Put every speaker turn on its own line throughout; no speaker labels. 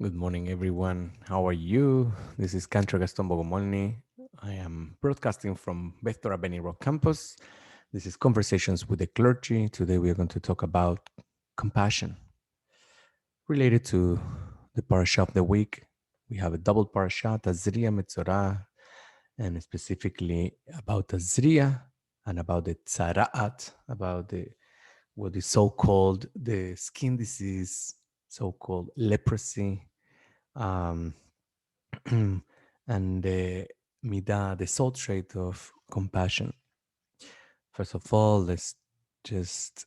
Good morning, everyone. How are you? This is Cantor Gastón Bogomolny. I am broadcasting from Vector Beni Rock Campus. This is Conversations with the Clergy. Today we are going to talk about compassion related to the Parasha of the week. We have a double Parasha, Tazria Metzorah, and specifically about Tazria and about the Tzara'at, about the what is so-called the skin disease, so-called leprosy, um, and the midah, the salt rate of compassion. First of all, let's just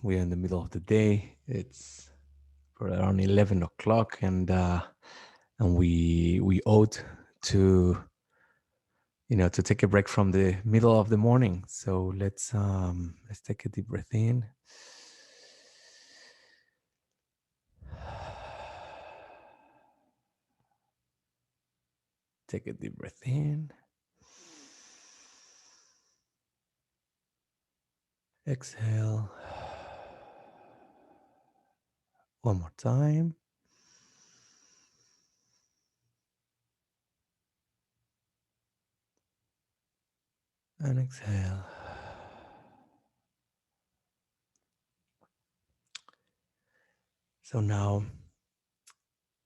we're in the middle of the day. It's for around 11 o'clock, and we ought to to take a break from the middle of the morning. So let's take a deep breath in. Take a deep breath in. Exhale. One more time. And exhale. So now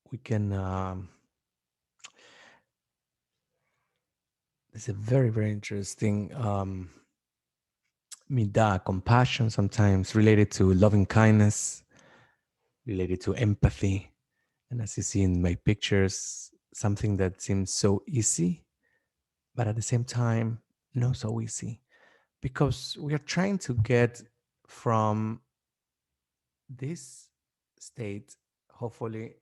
we can. It's a very, very interesting midah, compassion, sometimes related to loving kindness, related to empathy. And as you see in my pictures, something that seems so easy, but at the same time, not so easy. Because we are trying to get from this state, hopefully,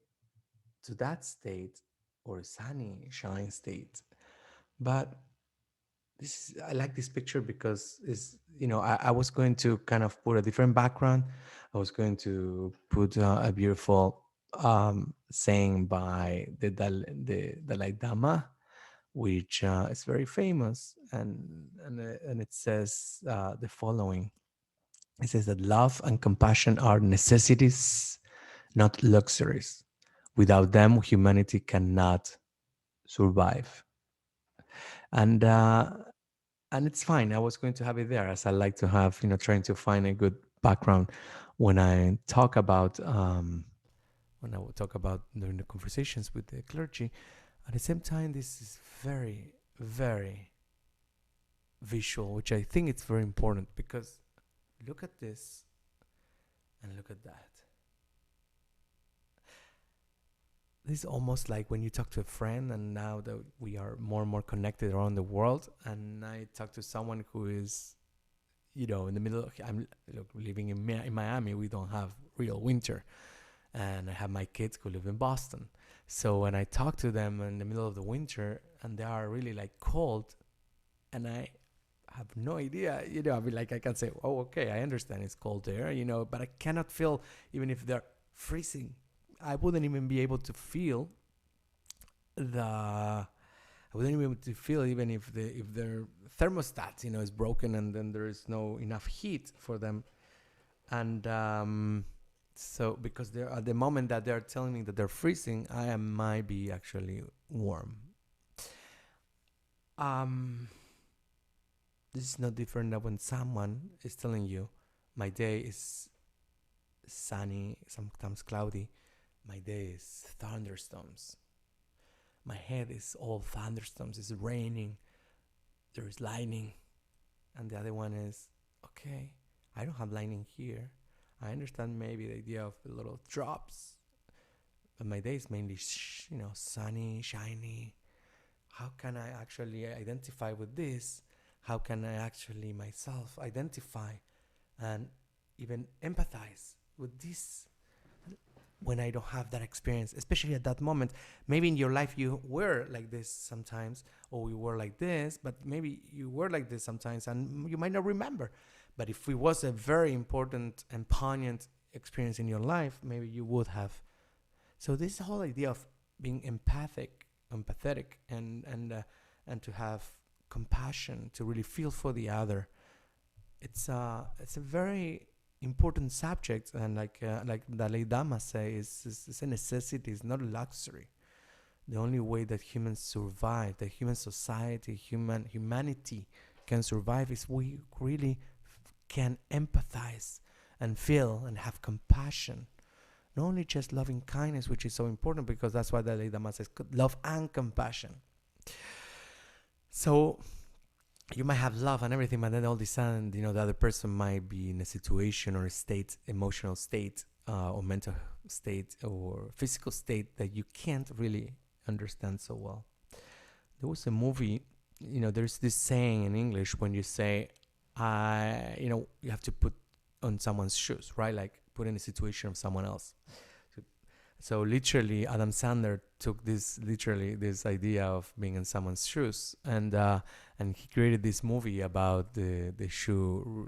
to that state or sunny, shine state. But I like this picture because I was going to kind of put a different background. I was going to put a beautiful saying by the Dalai Lama, which is very famous, and it says the following. It says that love and compassion are necessities, not luxuries. Without them, humanity cannot survive. And and it's fine. I was going to have it there, as I like to have, trying to find a good background when I talk about when I will talk about during the conversations with the clergy. At the same time, this is very, very visual, which I think it's very important because look at this and look at that. This is almost like when you talk to a friend, and now that we are more and more connected around the world, and I talk to someone who is, in the middle. I'm living in Miami. We don't have real winter, and I have my kids who live in Boston. So when I talk to them in the middle of the winter, and they are really like cold, and I have no idea, I mean, like I can say, oh, okay, I understand it's cold there, but I cannot feel even if they're freezing. I wouldn't even be able to feel the I wouldn't be able to feel even if their thermostat is broken, and then there is no enough heat for them. And so because they're at the moment that they're telling me that they're freezing, might be actually warm. um this is no different than when someone is telling you, my day is sunny, sometimes cloudy, my day is thunderstorms, my head is all thunderstorms, it's raining, there is lightning. And the other one is, okay, I don't have lightning here. I understand maybe the idea of the little drops, but my day is mainly sunny, shiny. How can I actually identify with this? How can I actually myself identify and even empathize with this when I don't have that experience, especially at that moment? Maybe in your life you were like this sometimes, or we were like this, but maybe you were like this sometimes and you might not remember. But if it was a very important and poignant experience in your life, maybe you would have. So this whole idea of being empathetic, and to have compassion, to really feel for the other, it's a very important subject, and like Dalai Lama say, is a necessity, it's not a luxury. The only way that humans survive, that human society, humanity can survive, is we really can empathize and feel and have compassion. Not only just loving kindness, which is so important, because that's why Dalai Lama says love and compassion. So you might have love and everything, but then all of a sudden, the other person might be in a situation or a state, emotional state, or mental state or physical state that you can't really understand so well. There was a movie, there's this saying in English when you say, you have to put on someone's shoes, right? Like put in a situation of someone else. So literally, Adam Sandler took this idea of being in someone's shoes, and he created this movie about the shoe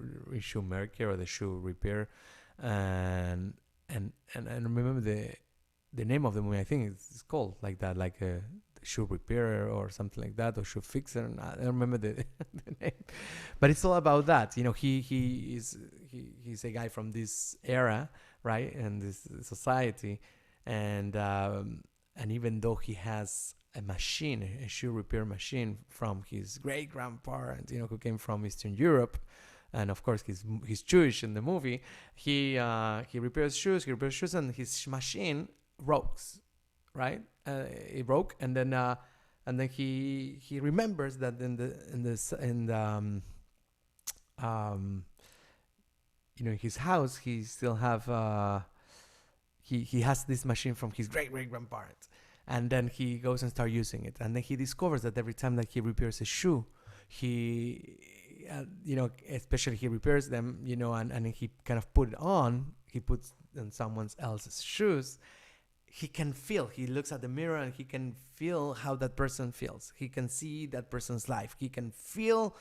maker or the shoe repair, and remember the name of the movie. I think it's called like that, like a shoe repairer or something like that, or shoe fixer. I don't remember the name, but it's all about that. He's a guy from this era, right, and this society. And even though he has a shoe repair machine from his great grandparents, who came from Eastern Europe, and of course he's Jewish in the movie, he repairs shoes, and his machine breaks, right? It broke, and then he remembers that in his house he still have. He has this machine from his great grandparents, and then he goes and starts using it, and then he discovers that every time that he repairs a shoe, especially he repairs them, and he kind of he puts on someone else's shoes. He looks at the mirror and he can feel how that person feels. He can see that person's life. He can feel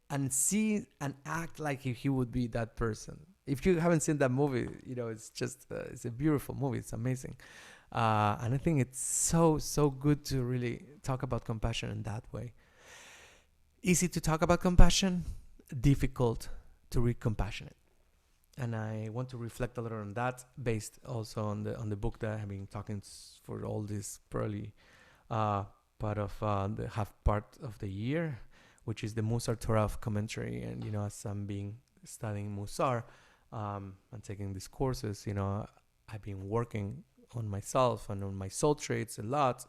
and see and act like he would be that person. If you haven't seen that movie, it's just, it's a beautiful movie. It's amazing. And I think it's so good to really talk about compassion in that way. Easy to talk about compassion, difficult to be compassionate. And I want to reflect a little on that, based also on the book that I've been talking for all this probably part of the half part of the year, which is the Musar Torah commentary. And as I'm studying Musar, and taking these courses, I've been working on myself and on my soul traits a lot,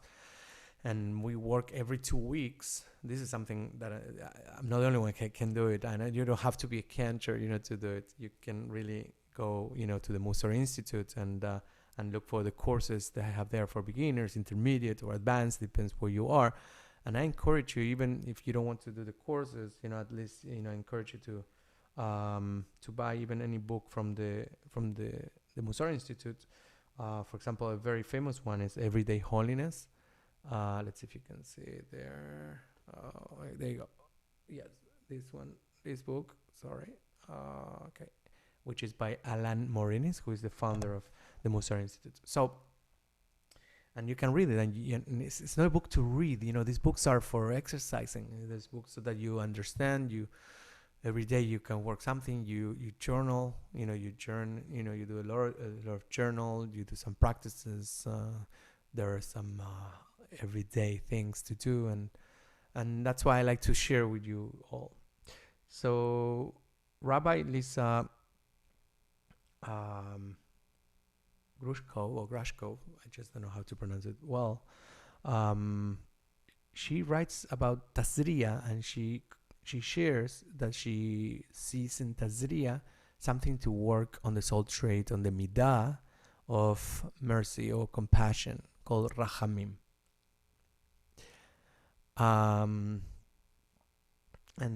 and we work every 2 weeks. This is something that I'm not the only one can do it, and you don't have to be a cantor, to do it. You can really go, to the Musar Institute and look for the courses that I have there for beginners, intermediate, or advanced, depends where you are. And I encourage you, even if you don't want to do the courses, at least, I encourage you to buy even any book from the Musar Institute. For example, a very famous one is Everyday Holiness. Let's see if you can see it there. There you go. Yes, this book. Sorry. Okay, which is by Alan Morinis, who is the founder of the Musar Institute. So, and you can read it, and it's not a book to read. These books are for exercising. There's books so that you understand. Every day you can work something. You journal. You do a lot of journal. You do some practices. There are some everyday things to do, and that's why I like to share with you all. So Rabbi Lisa Grushko, I just don't know how to pronounce it well. She writes about Tazria, and she shares that she sees in Tazria something to work on the soul trait, on the midah of mercy or compassion, called Rachamim. And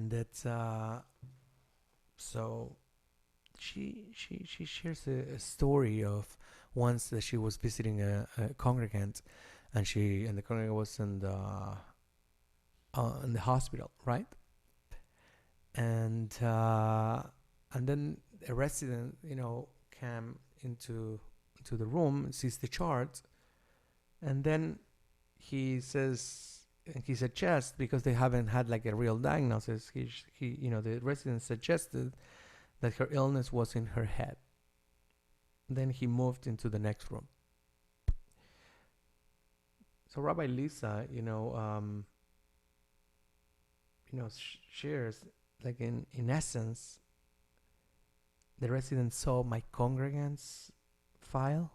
that's so she shares a story of once that she was visiting a congregant, and the congregant was in the hospital, right? And then a resident, came into the room, sees the chart, and then he suggests, because they haven't had like a real diagnosis, the resident suggested that her illness was in her head. Then he moved into the next room. So Rabbi Lisa, shares, like in essence, the resident saw my congregant's file,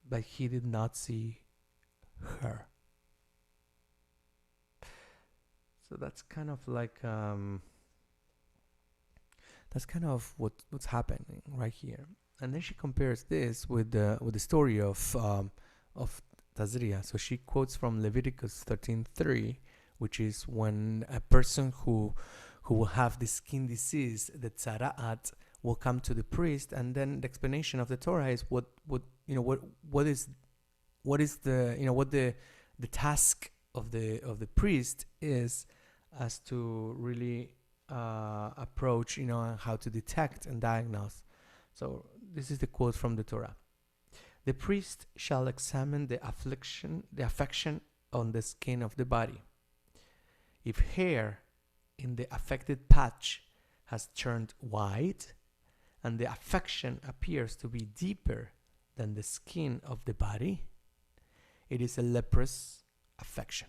but he did not see her. So that's kind of like that's kind of what's happening right here. And then she compares this with the story of Tazria. So she quotes from Leviticus 13:3, which is when a person who will have the skin disease, the tzara'at, will come to the priest, and then the explanation of the Torah is what is the task of the priest is, as to really approach, and how to detect and diagnose. So this is the quote from the Torah. The priest shall examine the affection on the skin of the body. If hair in the affected patch has turned white, and the affection appears to be deeper than the skin of the body, it is a leprous affection.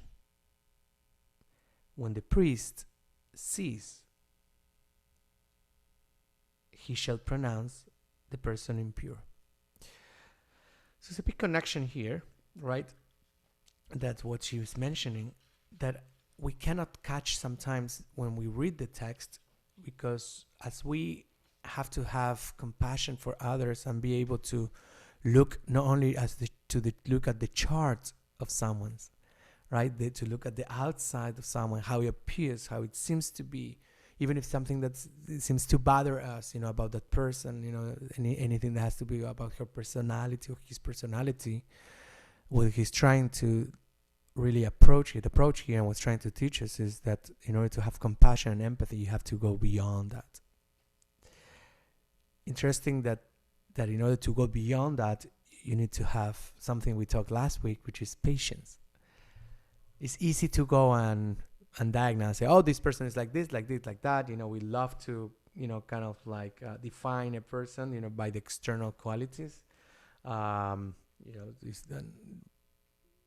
When the priest sees, he shall pronounce the person impure. So there's a big connection here, right? That's what she was mentioning, that we cannot catch sometimes when we read the text, because as we have to have compassion for others and be able to look not only look at the chart of someone's, right? To look at the outside of someone, how it appears, how it seems to be, even if something that seems to bother us, about that person, anything that has to be about her personality or his personality, what he's trying to really approach here and what's trying to teach us is that in order to have compassion and empathy, you have to go beyond that. Interesting that in order to go beyond that, you need to have something we talked last week, which is patience. It's easy to go and diagnose, say, oh, this person is like this, like this, like that. We love to, kind of like define a person, by the external qualities.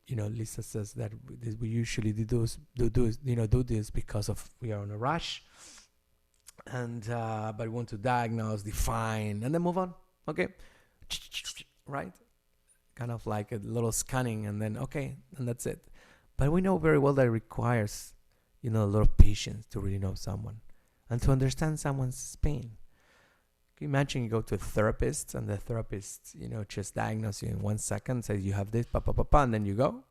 Lisa says that we usually do this because of we are in a rush, and but we want to diagnose, define, and then move on. Okay, right? Kind of like a little scanning, and then okay, and that's it. But we know very well that it requires, a lot of patience to really know someone and to understand someone's pain. Can you imagine you go to a therapist and the therapist, just diagnose you in 1 second, says you have this, and then you go,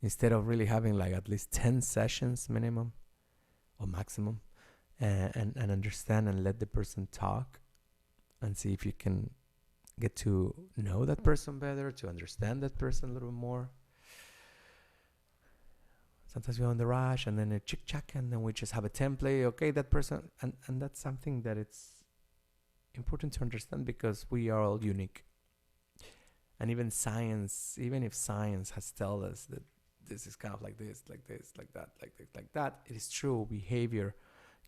instead of really having like at least 10 sessions minimum or maximum, and understand and let the person talk and see if you can get to know that person better, to understand that person a little more. Sometimes we're on the rush and then a chick-chack, and then we just have a template. Okay, that person, and that's something that it's important to understand, because we are all unique. And even if science has told us that this is kind of like this, like this, like that, like this, like that, it is true. Behavior,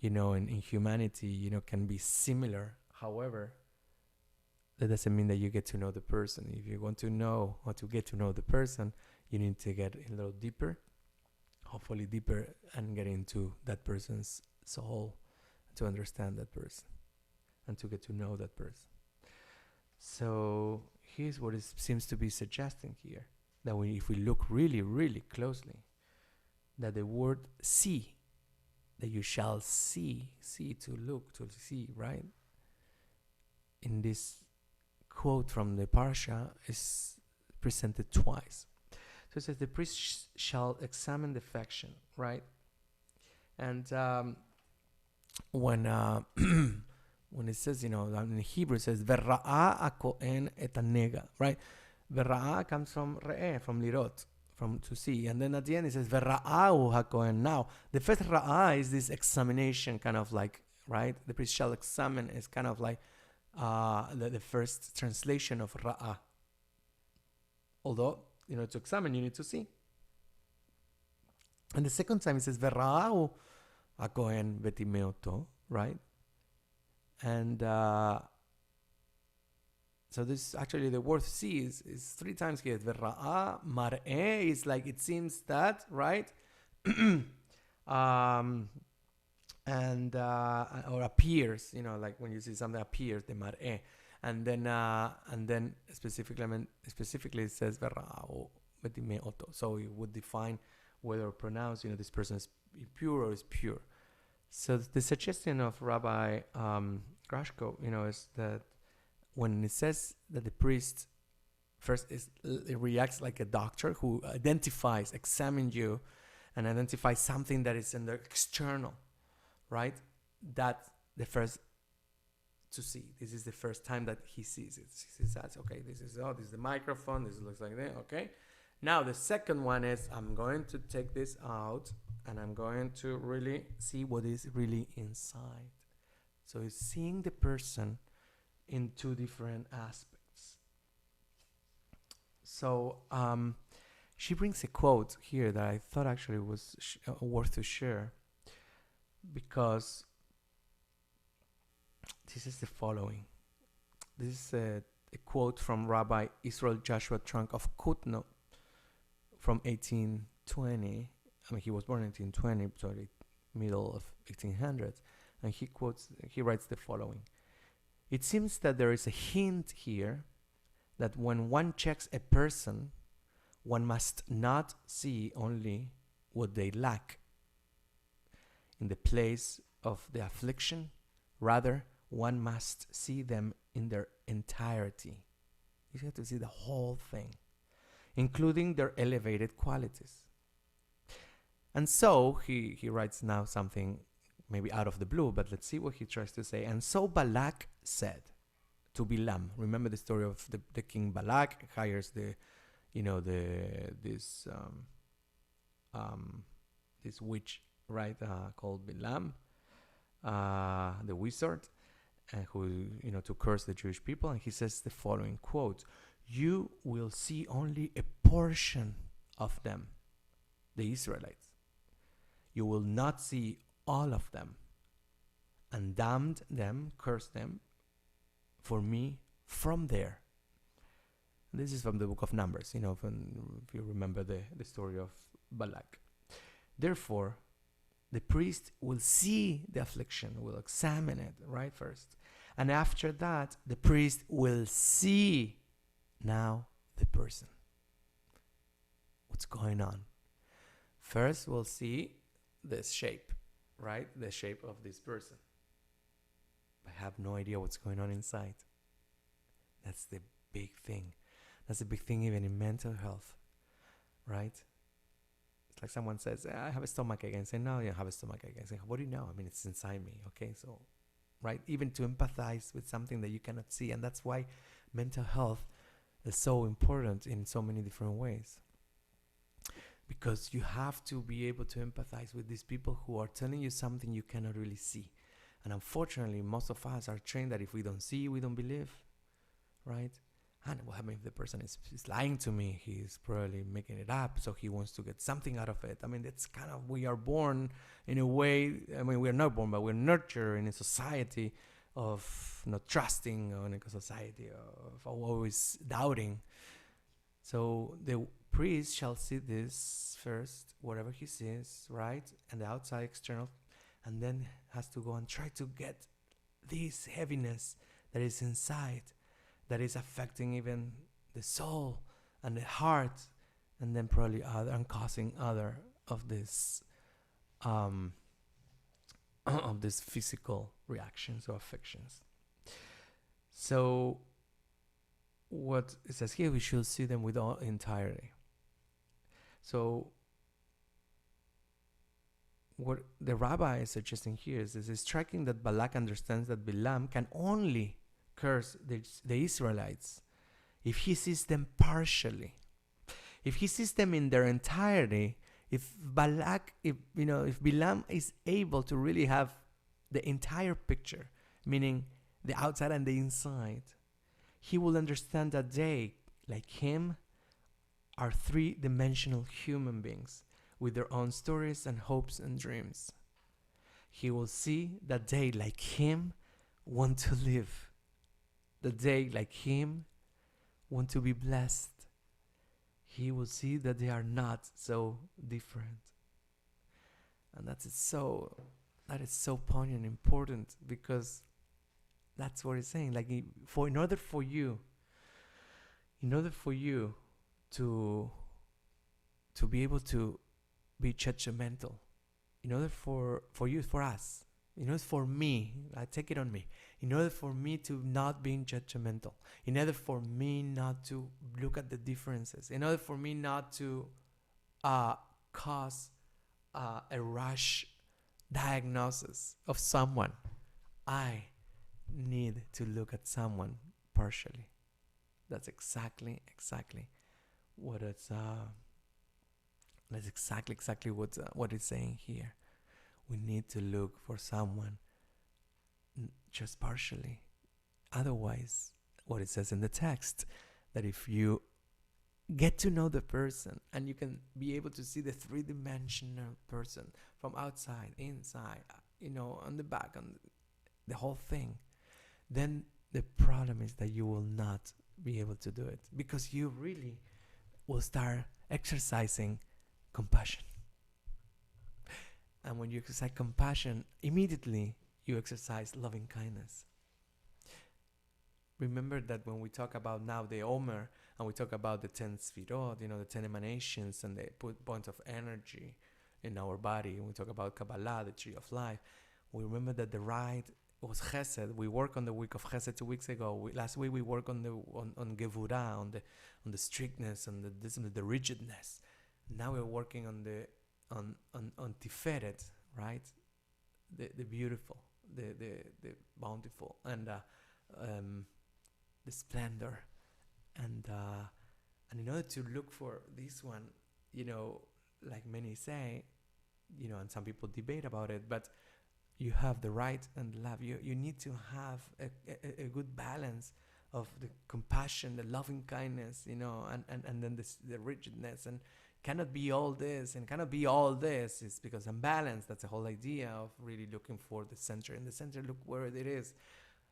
in humanity, can be similar. However, that doesn't mean that you get to know the person. If you want to know or to get to know the person, you need to get a little deeper, hopefully deeper, and get into that person's soul to understand that person and to get to know that person. So here's what it seems to be suggesting here, that if we look really, really closely, that the word see, that you shall see, to look, to see, right? In this quote from the Parasha is presented twice. So it says the priest shall examine the affection, right? And when it says, in Hebrew it says Verra'a hakohen et hanega, right? Verra'a comes from re'eh, from lirot, from to see, and then at the end it says Verra'ahu hakohen. Now the first ra'a is this examination, kind of like, right? The priest shall examine is kind of like the first translation of ra'a. Although, to examine, you need to see. And the second time it says Verra'ahu hakohen vetimeoto, right? And so this actually the word see is 3 times here. Verra'a, mar'e is like it seems that, right? um, and or appears, like when you see something appears, the mar'e. And then specifically it says verra'a betime oto. So it would define whether pronounce, this person is impure or is pure. So the suggestion of Rabbi Grashko, is that when it says that the priest first it reacts like a doctor who examines you, and identifies something that is in the external, right? That's the first to see. This is the first time that he sees it. He says, okay, this is the microphone. This looks like that. Okay. Now the second one is I'm going to take this out and I'm going to really see what is really inside. So it's seeing the person in two different aspects. So she brings a quote here that I thought actually was worth to share, because this is the following. This is a quote from Rabbi Israel Joshua Trunk of Kutno from 1820. I mean, he was born in 1820, so the middle of 1800s. And he writes the following. It seems that there is a hint here that when one checks a person, one must not see only what they lack in the place of the affliction. Rather, one must see them in their entirety. You have to see the whole thing, including their elevated qualities. And so he writes now something maybe out of the blue, but let's see what he tries to say. And so Balak said to Bilam. Remember the story of the king Balak hires this witch, right, called Bilam, the wizard, who to curse the Jewish people. And he says the following quote: "You will see only a portion of them, the Israelites. You will not see all of them, and damned them, cursed them for me from there." And this is from the book of Numbers, if you remember the story of Balak. Therefore, the priest will see the affliction, will examine it, right, first. And after that, the priest will see now the person. What's going on? First, we'll see this shape, right? The shape of this person. I have no idea what's going on inside. That's the big thing. That's the big thing even in mental health, right? It's like someone says, I have a stomachache, and say, no, you don't have a stomachache. And say, what do you know? I mean, it's inside me, okay? So, right? Even to empathize with something that you cannot see. And that's why mental health is so important in so many different ways. Because you have to be able to empathize with these people who are telling you something you cannot really see. And unfortunately, most of us are trained that if we don't see, we don't believe, right? And what happens if the person is lying to me? He's probably making it up, so he wants to get something out of it. I mean, it's kind of, we are born in a way, I mean, we are not born, but we're nurtured in a society of not trusting, or in a society of always doubting. So the priest shall see this first, whatever he sees, right? And the outside, external, and then has to go and try to get this heaviness that is inside, that is affecting even the soul and the heart, and then probably and causing other of this of these physical reactions or affections. So what it says here, we should see them with all entirety. So what the rabbi is suggesting here is it's striking that Balak understands that Bilam can only curse the Israelites if he sees them partially. If he sees them in their entirety, if Bilam is able to really have the entire picture, meaning the outside and the inside, he will understand that they, like him, are three-dimensional human beings with their own stories and hopes and dreams. He will see that they, like him, want to live the day like him, want to be blessed, he will see that they are not so different. And that is so poignant and important, because that's what it's saying. Like, in order for you to be able to be judgmental, in order for us, in order for me, I take it on me, in order for me to not be judgmental, in order for me not to look at the differences, in order for me not to cause a rush diagnosis of someone, I need to look at someone partially. That's exactly what it's. That's exactly what it's saying here. We need to look for someone just partially. Otherwise, what it says in the text, that if you get to know the person and you can be able to see the three-dimensional person from outside, inside, on the back, on the whole thing, then the problem is that you will not be able to do it, because you really will start exercising compassion. And when you exercise compassion, immediately you exercise loving kindness. Remember that when we talk about now the Omer, and we talk about the 10 Sfirot, the 10 emanations and the points of energy in our body, and we talk about Kabbalah, the tree of life, we remember that the right was Chesed. We worked on the week of Chesed 2 weeks ago. Last week we worked on Gevurah, on the strictness, on the rigidness. Now we're working on Tiferet, right? The beautiful, the bountiful, and the splendor, and in order to look for this one, like many say, and some people debate about it, but you have the right and the love. You need to have a good balance of the compassion, the loving kindness, and then the rigidness, and cannot be all this and cannot be all this. It's because unbalance. That's the whole idea of really looking for the center. In the center, look where it is.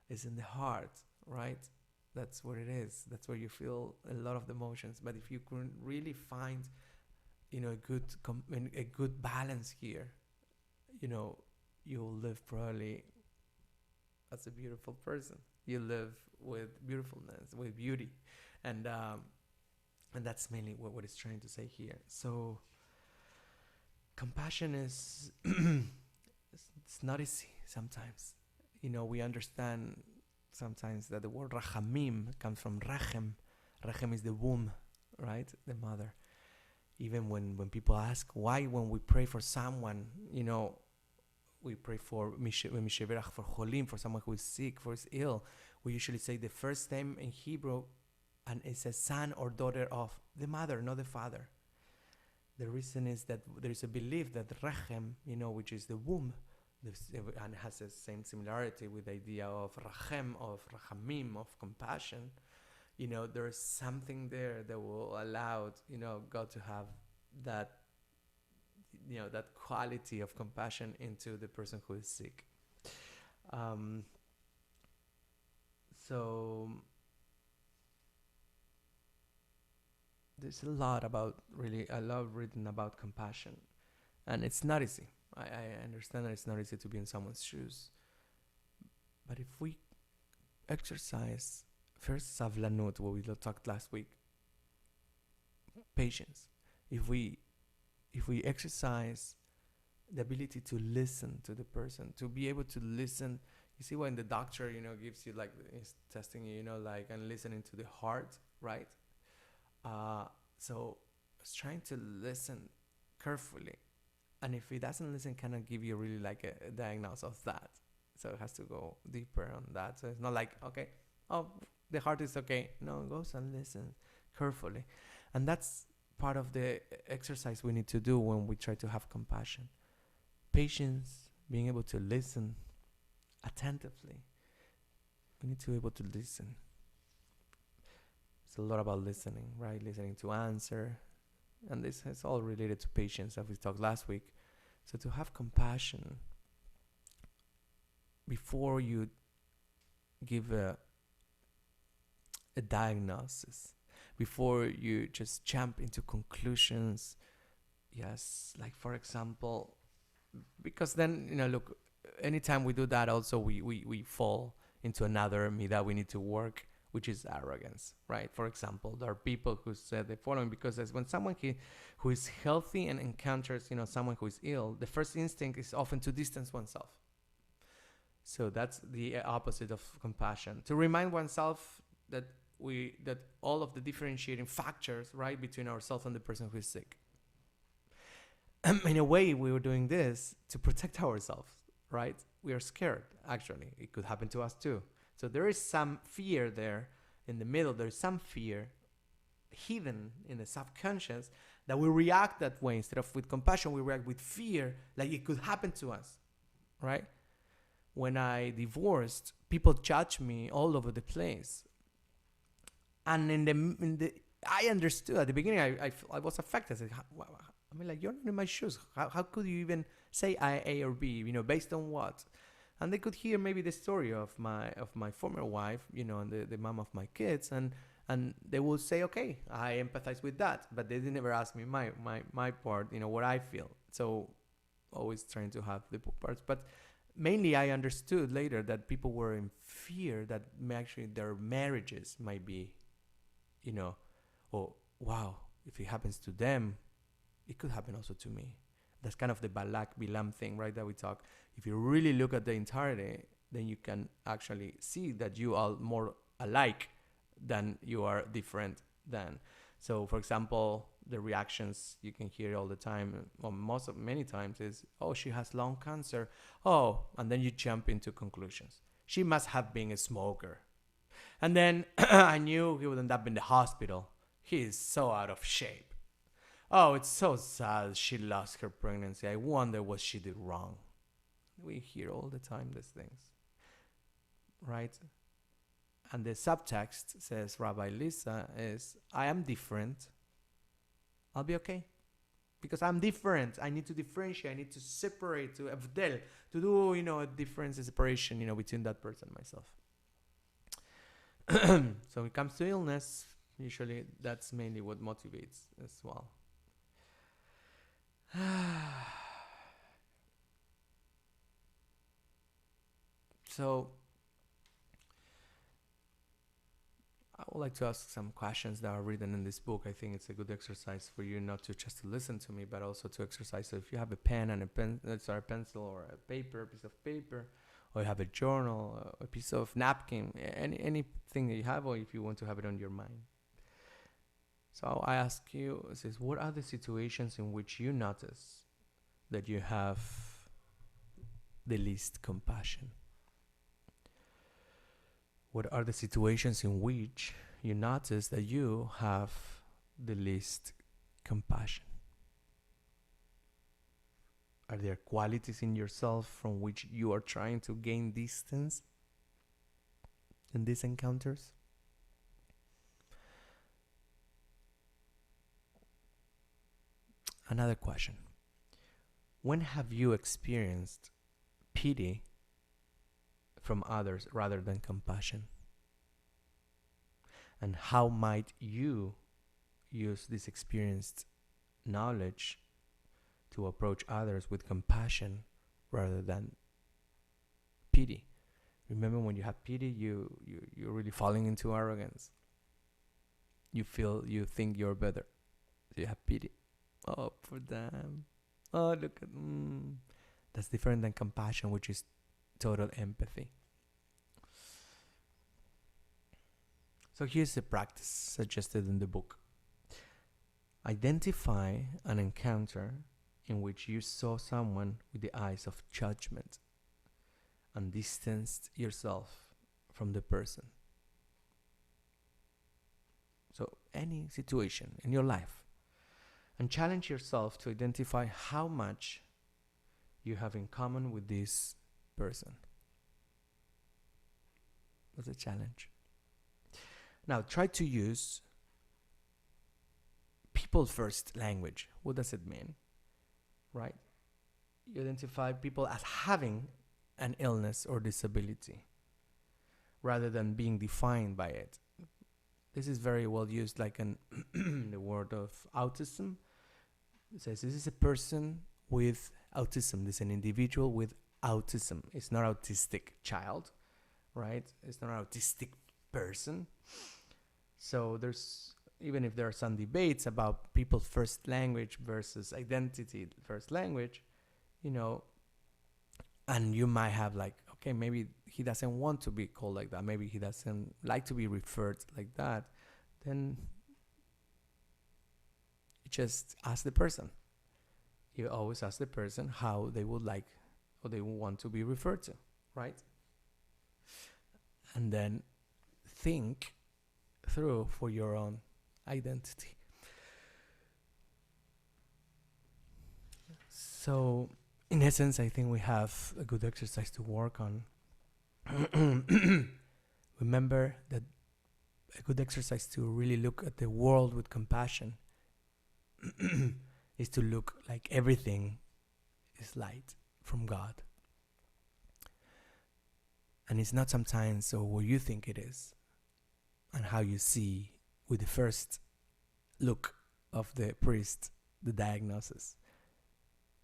It's in the heart, right? That's where it is. That's where you feel a lot of the emotions. But if you can really find, a good balance here, you'll live probably as a beautiful person. You live with beautifulness, with beauty, and that's mainly what it's trying to say here. So compassion is it's not easy sometimes. We understand sometimes that the word rachamim comes from rechem. Rechem is the womb, right? The mother. Even when people ask why, when we pray for someone, we pray for misheverach, for cholim, for someone who is sick, who is ill, we usually say the first name in Hebrew, and it's a son or daughter of the mother, not the father. The reason is that there is a belief that rechem, which is the womb, and has the same similarity with the idea of rachem, of rachamim, of compassion. There is something there that will allow, God to have that, that quality of compassion into the person who is sick. So there's a lot about, really, I love reading about compassion, and it's not easy. I understand that it's not easy to be in someone's shoes, but if we exercise first savlanut, what we talked last week, patience, if we exercise the ability to listen to the person, to be able to listen. You see when the doctor, gives you, like, is testing you, like, and listening to the heart, right? So it's trying to listen carefully. And if he doesn't listen, cannot give you really like a diagnosis of that. So it has to go deeper on that. So it's not like, okay, the heart is okay. No, it goes and listen carefully. And that's part of the exercise we need to do when we try to have compassion. Patience, being able to listen attentively. We need to be able to listen. It's a lot about listening, right? Listening to answer. And this is all related to patience, as we talked last week. So to have compassion, before you give a diagnosis, before you just jump into conclusions. Yes, like for example, because then, look, anytime we do that, also we fall into another me that we need to work, which is arrogance, right? For example, there are people who said the following, because as when someone who is healthy and encounters, someone who is ill, the first instinct is often to distance oneself. So that's the opposite of compassion, to remind oneself that that all of the differentiating factors, right, between ourselves and the person who is sick. In a way, we were doing this to protect ourselves, right? We are scared, actually. It could happen to us too. So there is some fear there in the middle. There's some fear hidden in the subconscious that we react that way. Instead of with compassion, we react with fear, like it could happen to us, right? When I divorced, people judged me all over the place. And I understood at the beginning. I was affected. I said, I mean, like, you're not in my shoes. How could you even say A or B? Based on what? And they could hear maybe the story of my former wife, and the mom of my kids, and they will say, okay, I empathize with that, but they never ask me my part, what I feel. So always trying to have the parts, but mainly I understood later that people were in fear that actually their marriages might be, oh wow, if it happens to them, it could happen also to me. That's kind of the Balak Bilam thing, right, that we talk. If you really look at the entirety, then you can actually see that you are more alike than you are different than. So, for example, the reactions you can hear all the time, or many times, is, oh, she has lung cancer. Oh, and then you jump into conclusions. She must have been a smoker. And then I knew he would end up in the hospital. He is so out of shape. Oh, it's so sad she lost her pregnancy. I wonder what she did wrong. We hear all the time these things, right? And the subtext, says Rabbi Lisa, is, I am different. I'll be okay. Because I'm different. I need to differentiate. I need to separate, to avdel, to do, a difference, a separation, between that person and myself. So when it comes to illness, usually that's mainly what motivates as well. So I would like to ask some questions that are written in this book. I think it's a good exercise for you, not to just to listen to me, but also to exercise. So if you have a pen and a pencil or a piece of paper, or you have a journal, a piece of napkin, anything that you have, or if you want to have it on your mind. So I ask you, says, what are the situations in which you notice that you have the least compassion? What are the situations in which you notice that you have the least compassion? Are there qualities in yourself from which you are trying to gain distance in these encounters? Another question. When have you experienced pity from others rather than compassion? And how might you use this experienced knowledge to approach others with compassion rather than pity? Remember, when you have pity, you're really falling into arrogance. You think you're better. So you have pity. Oh, for them. Oh, look at That's different than compassion, which is total empathy. So here's the practice suggested in the book. Identify an encounter in which you saw someone with the eyes of judgment and distanced yourself from the person. So any situation in your life, and challenge yourself to identify how much you have in common with this person. That's a challenge. Now try to use people first language. What does it mean? Right? You identify people as having an illness or disability, rather than being defined by it. This is very well used, like in the word of autism. It says this is a person with autism. This is an individual with autism. It's not autistic child, right? It's not an autistic person. So there's, even if there are some debates about people's first language versus identity first language, you know, and you might have like, okay, maybe he doesn't want to be called like that. Maybe he doesn't like to be referred like that. Then you just ask the person. You always ask the person how they would like or they want to be referred to, right? And then think through for your own identity. So, in essence, I think we have a good exercise to work on. Remember that a good exercise to really look at the world with compassion is to look like everything is light from God. And it's not sometimes so what you think it is and how you see with the first look of the priest, the diagnosis,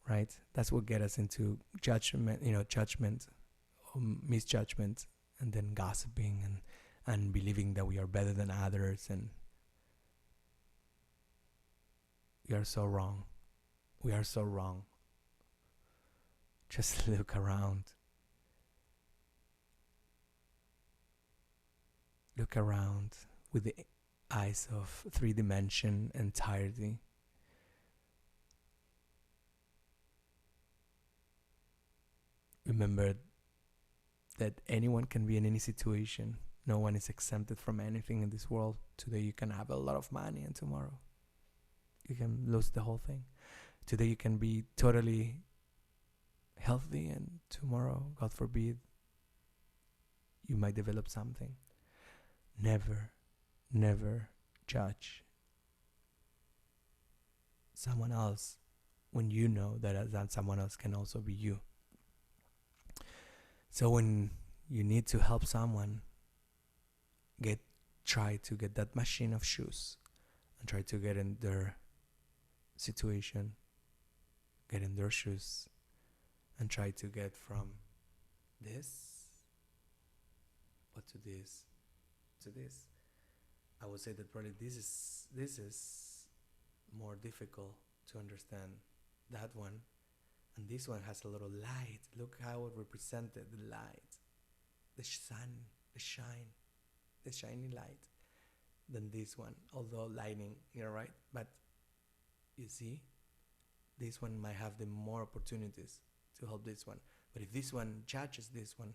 right? That's what gets us into judgment, judgment, misjudgment, and then gossiping and believing that we are better than others, and we are so wrong. We are so wrong. Just look around. Look around with the eyes of three-dimension entirety. Remember that anyone can be in any situation. No one is exempted from anything in this world. Today you can have a lot of money and tomorrow you can lose the whole thing. Today you can be totally healthy and tomorrow, God forbid, you might develop something. Never, never judge someone else when you know that someone else can also be you. So when you need to help someone, try to get that machine of shoes and try to get in their situation, get in their shoes, and try to get from this or to this to this. I would say that probably this is more difficult to understand, that one, and this one has a little light. Look how it represented the light, the sun, the shiny light, than this one, although lightning, right? But you see, this one might have the more opportunities to help this one. But if this one judges this one,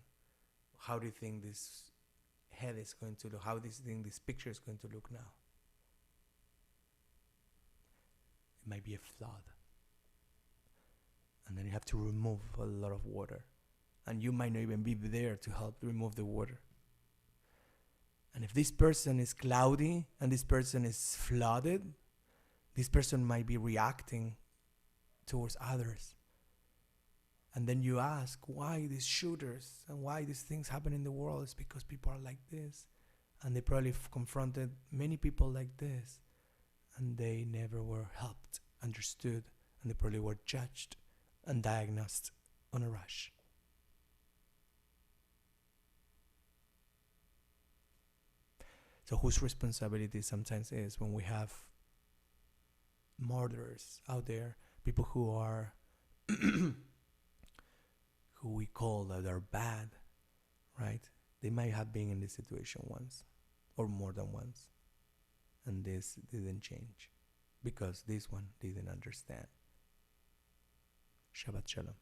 how do you think this head is going to look? How do you think this picture is going to look now? It might be a flood. And then you have to remove a lot of water. And you might not even be there to help remove the water. And if this person is cloudy and this person is flooded, this person might be reacting towards others. And then you ask why these shooters and why these things happen in the world. It's because people are like this. And they probably confronted many people like this. And they never were helped, understood, and they probably were judged and diagnosed on a rush. So whose responsibility sometimes is when we have murderers out there, people who are who we call that are bad, right? They might have been in this situation once or more than once, and this didn't change because this one didn't understand. Shabbat Shalom.